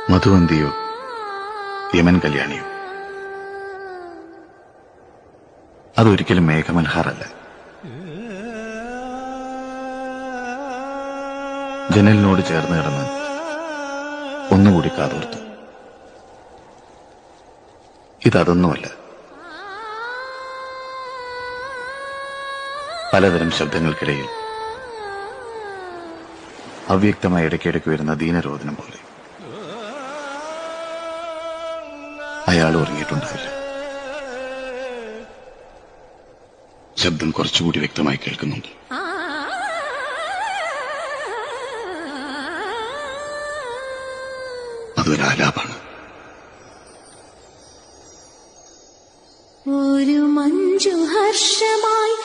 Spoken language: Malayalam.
മധുവന്തിയോ യമൻ കല്യാണിയോ? അതൊരിക്കലും മേഘമൽഹാറല്ല. ജനലിനോട് ചേർന്ന് കിടന്ന് ഒന്നുകൂടി കാതോർത്തു. ഇതൊന്നുമല്ല. പലതരം ശബ്ദങ്ങൾക്കിടയിൽ അവ്യക്തമായ ഇടയ്ക്കിടയ്ക്ക് വരുന്ന ദീനരോധനം പോലെ. അയാൾ ഉറങ്ങിയിട്ടുണ്ടാവില്ല. ശബ്ദം കുറച്ചുകൂടി വ്യക്തമായി കേൾക്കുന്നുണ്ട്. അതൊരാലാപാണ്. ഒരു മഞ്ജു ഹർഷമായി